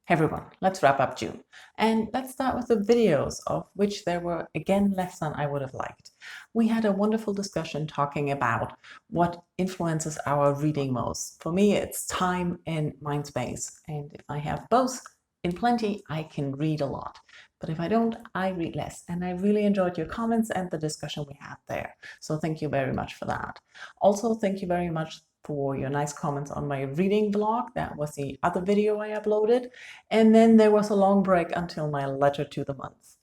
Hey everyone, let's wrap up June. And let's start with the videos, of which there were again less than I would have liked. We had a wonderful discussion talking about what influences our reading most. For me, it's time and mind space. And if I have both in plenty, I can read a lot. But if I don't, I read less. And I really enjoyed your comments and the discussion we had there. So thank you very much for that. Also, thank you very much for your nice comments on my reading vlog. That was the other video I uploaded. And then there was a long break until my letter to the month.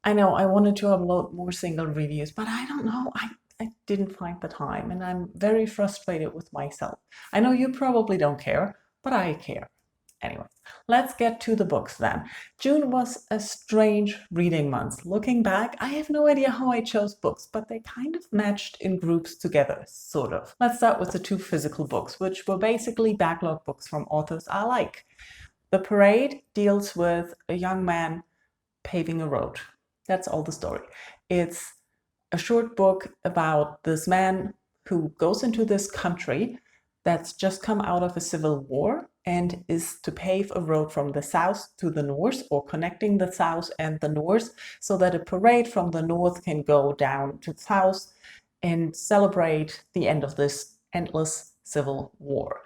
I know I wanted to upload more single reviews, but I don't know. I didn't find the time, and I'm very frustrated with myself. I know you probably don't care, but I care. Anyway, let's get to the books then. June was a strange reading month. Looking back, I have no idea how I chose books, but they kind of matched in groups together, sort of. Let's start with the two physical books, which were basically backlog books from authors I like. The Parade deals with a young man paving a road. That's all the story. It's a short book about this man who goes into this country that's just come out of a civil war and is to pave a road from the south to the north, or connecting the south and the north, so that a parade from the north can go down to the south and celebrate the end of this endless civil war.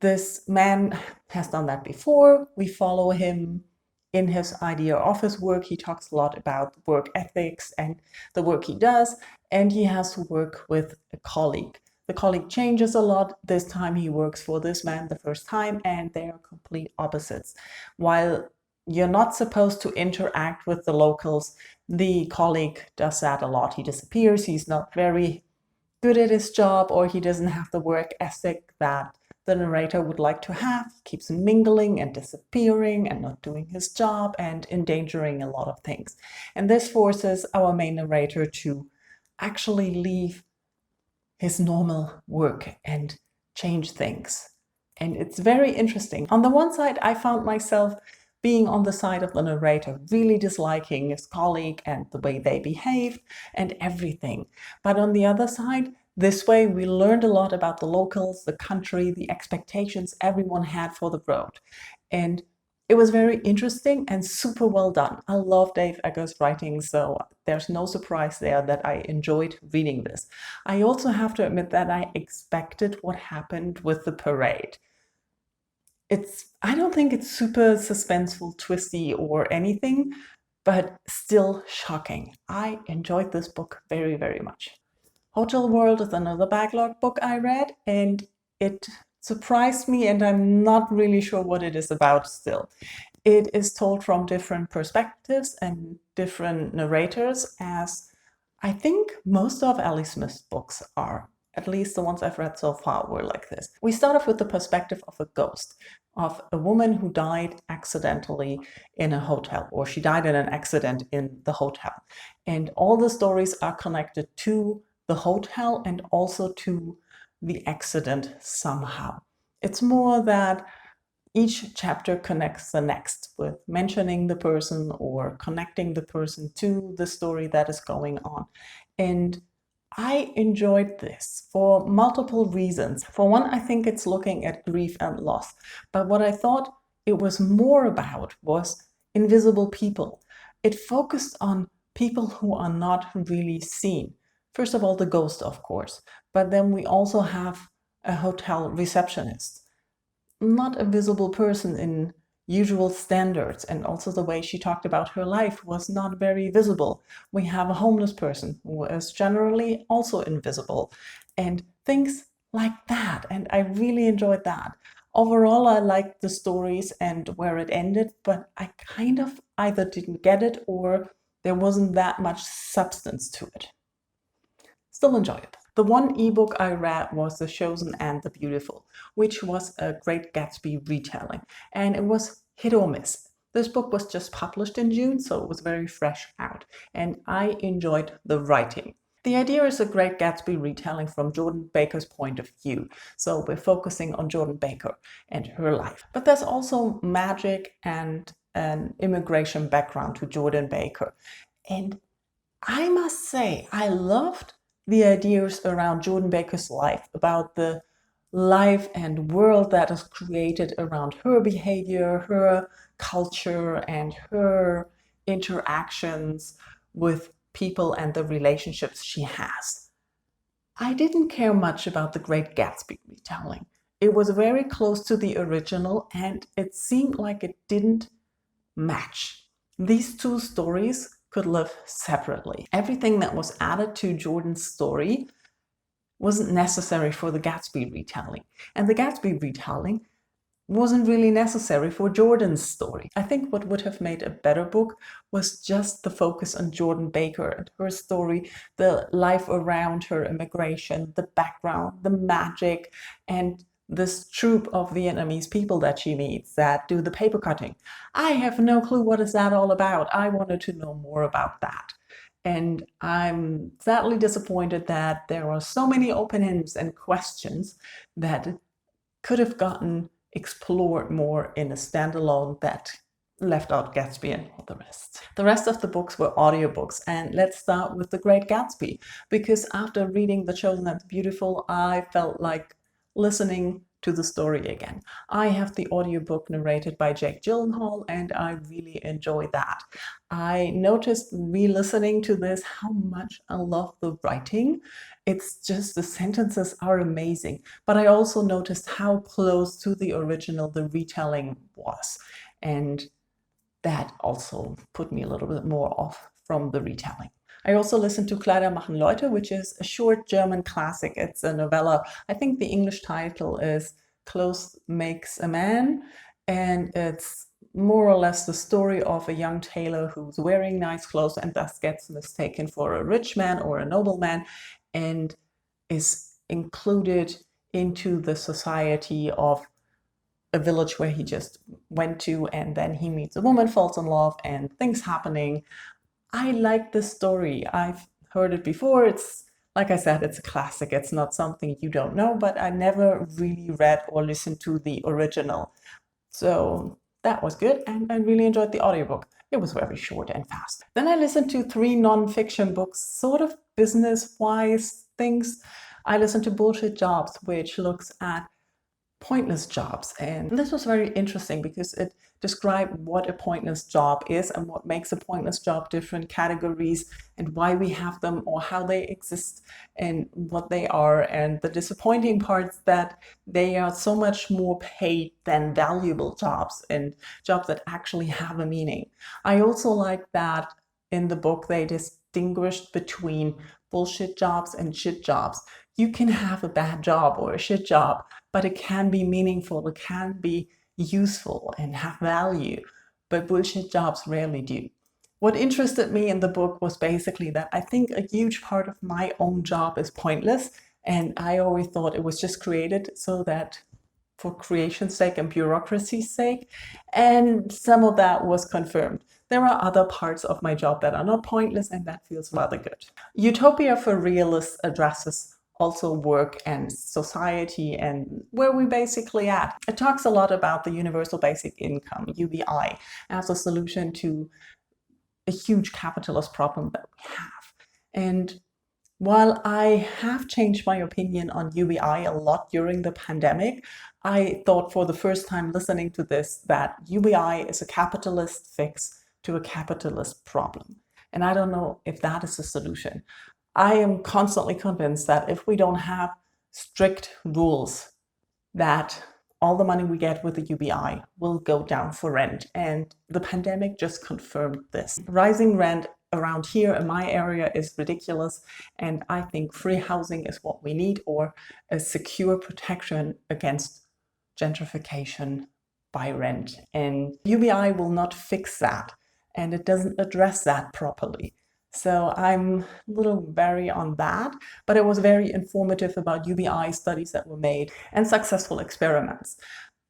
This man has done that before. We follow him in his idea of his work. He talks a lot about work ethics and the work he does, and he has to work with a colleague. The colleague changes a lot. This time he works for this man the first time, and they are complete opposites. While you're not supposed to interact with the locals, the colleague does that a lot. He disappears. He's not very good at his job, or he doesn't have the work ethic that the narrator would like to have, keeps mingling and disappearing and not doing his job and endangering a lot of things. And this forces our main narrator to actually leave his normal work and change things. And it's very interesting. On the one side, I found myself being on the side of the narrator, really disliking his colleague and the way they behaved and everything. But on the other side, this way we learned a lot about the locals, the country, the expectations everyone had for the road. And it was very interesting and super well done. I love Dave Eggers' writing, so there's no surprise there that I enjoyed reading this. I also have to admit that I expected what happened with the parade. I don't think it's super suspenseful, twisty, or anything, but still shocking. I enjoyed this book very, very much. Hotel World is another backlog book I read, and it surprised me, and I'm not really sure what it is about still. It is told from different perspectives and different narrators, as I think most of Ellie Smith's books are. At least the ones I've read so far were like this. We start off with the perspective of a ghost, of a woman who died accidentally in a hotel, or she died in an accident in the hotel. And all the stories are connected to the hotel and also to the accident somehow. It's more that each chapter connects the next with mentioning the person or connecting the person to the story that is going on. And I enjoyed this for multiple reasons. For one, I think it's looking at grief and loss. But what I thought it was more about was invisible people. It focused on people who are not really seen. First of all, the ghost, of course. But then we also have a hotel receptionist. Not a visible person in usual standards, and also the way she talked about her life was not very visible. We have a homeless person who is generally also invisible, and things like that, and I really enjoyed that. Overall, I liked the stories and where it ended, but I kind of either didn't get it or there wasn't that much substance to it. Still enjoyable. The one ebook I read was The Chosen and the Beautiful, which was a Great Gatsby retelling, and it was hit or miss. This book was just published in June, so it was very fresh out, and I enjoyed the writing. The idea is a Great Gatsby retelling from Jordan Baker's point of view, so we're focusing on Jordan Baker and her life. But there's also magic and an immigration background to Jordan Baker. And I must say, I loved the ideas around Jordan Baker's life, about the life and world that is created around her behavior, her culture, and her interactions with people and the relationships she has. I didn't care much about the Great Gatsby retelling. It was very close to the original, and it seemed like it didn't match. These two stories could live separately. Everything that was added to Jordan's story wasn't necessary for the Gatsby retelling, and the Gatsby retelling wasn't really necessary for Jordan's story. I think what would have made a better book was just the focus on Jordan Baker and her story, the life around her immigration, the background, the magic, and this troupe of Vietnamese people that she meets that do the paper cutting. I have no clue what is that all about. I wanted to know more about that. And I'm sadly disappointed that there are so many open ends and questions that could have gotten explored more in a standalone that left out Gatsby and all the rest. The rest of the books were audiobooks, and let's start with The Great Gatsby, because after reading The Chosen and the Beautiful, I felt like listening to the story again. I have the audiobook narrated by Jake Gyllenhaal, and I really enjoy that. I noticed re-listening to this how much I love the writing. It's just the sentences are amazing, but I also noticed how close to the original the retelling was, and that also put me a little bit more off from the retelling. I also listened to Kleider, machen Leute, which is a short German classic. It's a novella. I think the English title is Clothes Makes a Man, and it's more or less the story of a young tailor who's wearing nice clothes and thus gets mistaken for a rich man or a nobleman, and is included into the society of a village where he just went to, and then he meets a woman, falls in love, and things happening. I like this story. I've heard it before. It's, like I said, it's a classic. It's not something you don't know, but I never really read or listened to the original. So that was good, and I really enjoyed the audiobook. It was very short and fast. Then I listened to 3 non-fiction books, sort of business-wise things. I listened to Bullshit Jobs, which looks at pointless jobs. And this was very interesting because it described what a pointless job is and what makes a pointless job, different categories, and why we have them or how they exist and what they are. And the disappointing parts that they are so much more paid than valuable jobs and jobs that actually have a meaning. I also like that in the book they distinguished between bullshit jobs and shit jobs. You can have a bad job or a shit job, but it can be meaningful, it can be useful and have value, but bullshit jobs rarely do. What interested me in the book was basically that I think a huge part of my own job is pointless, and I always thought it was just created so that for creation's sake and bureaucracy's sake, and some of that was confirmed. There are other parts of my job that are not pointless, and that feels rather good. Utopia for Realists addresses also work and society and where we basically at. It talks a lot about the universal basic income, UBI, as a solution to a huge capitalist problem that we have. And while I have changed my opinion on UBI a lot during the pandemic, I thought for the first time listening to this that UBI is a capitalist fix to a capitalist problem. And I don't know if that is a solution. I am constantly convinced that if we don't have strict rules, that all the money we get with the UBI will go down for rent. And the pandemic just confirmed this. Rising rent around here in my area is ridiculous. And I think free housing is what we need, or a secure protection against gentrification by rent. And UBI will not fix that. And it doesn't address that properly. So I'm a little wary on that, but it was very informative about UBI studies that were made and successful experiments.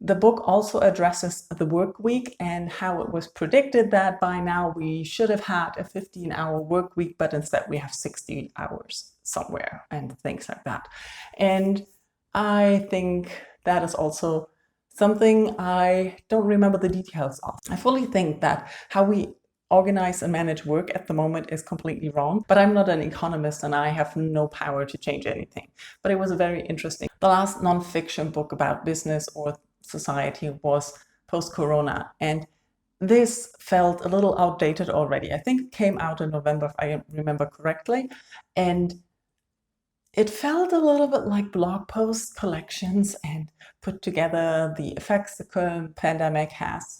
The book also addresses the work week and how it was predicted that by now we should have had a 15-hour work week, but instead we have 60 hours somewhere and things like that. And I think that is also something I don't remember the details of. I fully think that how we organize and manage work at the moment is completely wrong. But I'm not an economist and I have no power to change anything. But it was very interesting. The last nonfiction book about business or society was Post-Corona. And this felt a little outdated already. I think it came out in November, if I remember correctly. And it felt a little bit like blog post collections and put together the effects the current pandemic has,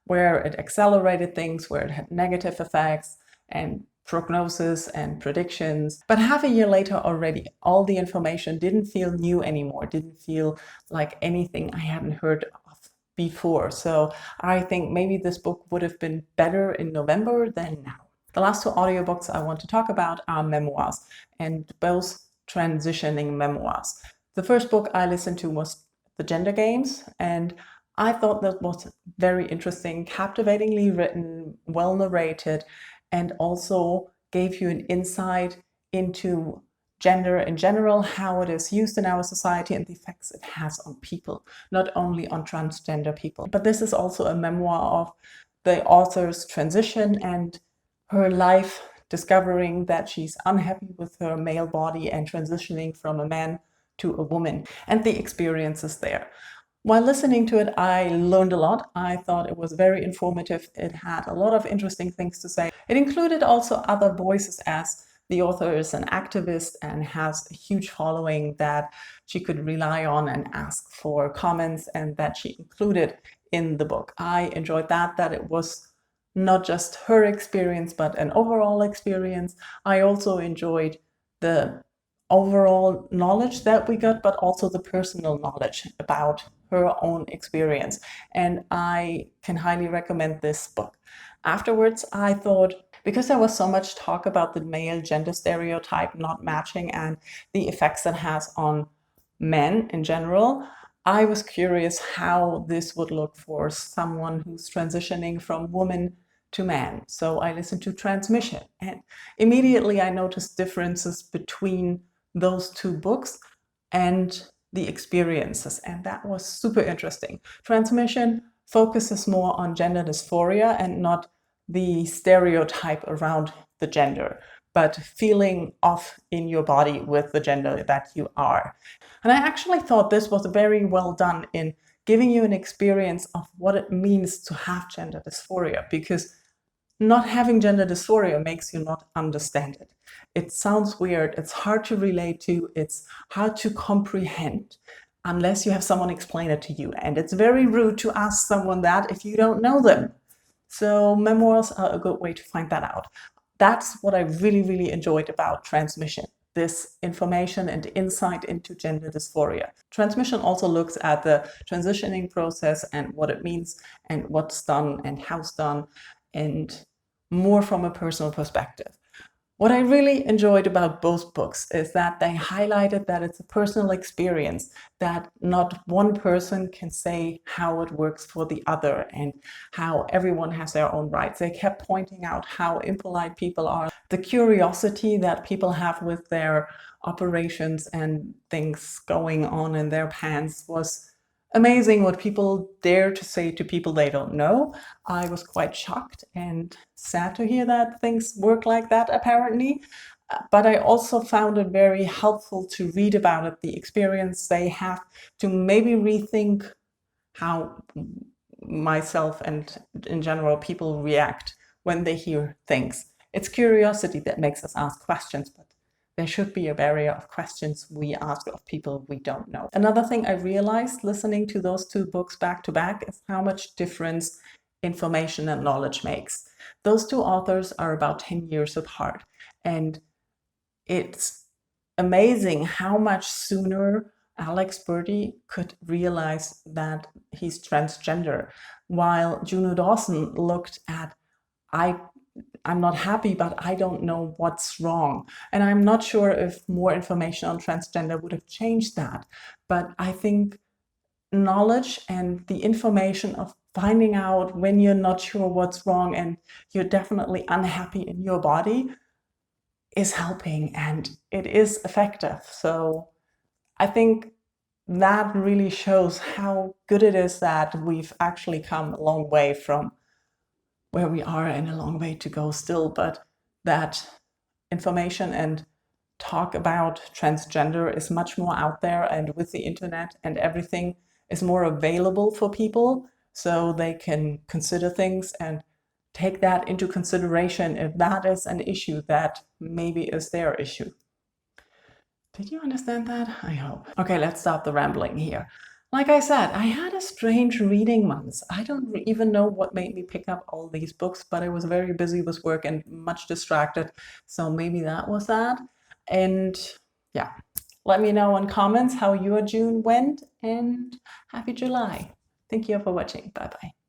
where it accelerated things, where it had negative effects and prognosis and predictions. But half a year later already, all the information didn't feel new anymore, didn't feel like anything I hadn't heard of before. So I think maybe this book would have been better in November than now. The last two audiobooks I want to talk about are memoirs, and both transitioning memoirs. The first book I listened to was The Gender Games, and I thought that was very interesting, captivatingly written, well narrated, and also gave you an insight into gender in general, how it is used in our society and the effects it has on people, not only on transgender people. But this is also a memoir of the author's transition and her life, discovering that she's unhappy with her male body and transitioning from a man to a woman, and the experiences there. While listening to it, I learned a lot. I thought it was very informative. It had a lot of interesting things to say. It included also other voices, as the author is an activist and has a huge following that she could rely on and ask for comments, and that she included in the book. I enjoyed that it was not just her experience, but an overall experience. I also enjoyed the overall knowledge that we got, but also the personal knowledge about her own experience. And I can highly recommend this book. Afterwards, I thought, because there was so much talk about the male gender stereotype not matching and the effects it has on men in general, I was curious how this would look for someone who's transitioning from woman to man. So I listened to Transmission, and immediately I noticed differences between those two books and the experiences, and that was super interesting. Transmission focuses more on gender dysphoria and not the stereotype around the gender, but feeling off in your body with the gender that you are. And I actually thought this was very well done in giving you an experience of what it means to have gender dysphoria, because not having gender dysphoria makes you not understand it. It sounds weird, it's hard to relate to, it's hard to comprehend unless you have someone explain it to you. And it's very rude to ask someone that if you don't know them. So memoirs are a good way to find that out. That's what I really, really enjoyed about Transmission, this information and insight into gender dysphoria. Transmission also looks at the transitioning process and what it means and what's done and how's done, and more from a personal perspective. What I really enjoyed about both books is that they highlighted that it's a personal experience, that not one person can say how it works for the other and how everyone has their own rights. They kept pointing out how impolite people are, the curiosity that people have with their operations and things going on in their pants was amazing, what people dare to say to people they don't know. I was quite shocked and sad to hear that things work like that, apparently. But I also found it very helpful to read about it, the experience they have, to maybe rethink how myself and in general people react when they hear things. It's curiosity that makes us ask questions, but there should be a barrier of questions we ask of people we don't know. Another thing I realized listening to those two books back to back is how much difference information and knowledge makes. Those two authors are about 10 years apart, and it's amazing how much sooner Bertie could realize that he's transgender, while Juno Dawson looked at, I'm not happy, but I don't know what's wrong. And I'm not sure if more information on transgender would have changed that. But I think knowledge and the information of finding out when you're not sure what's wrong and you're definitely unhappy in your body is helping, and it is effective. So I think that really shows how good it is that we've actually come a long way from where we are in a long way to go still, but that information and talk about transgender is much more out there, and with the internet and everything is more available for people, so they can consider things and take that into consideration if that is an issue that maybe is their issue. Did you understand that? I hope. Okay, let's stop the rambling here. Like I said, I had a strange reading month. I don't even know what made me pick up all these books, but I was very busy with work and much distracted, so maybe that was that. And yeah, let me know in comments how your June went, and happy July. Thank you for watching. Bye bye.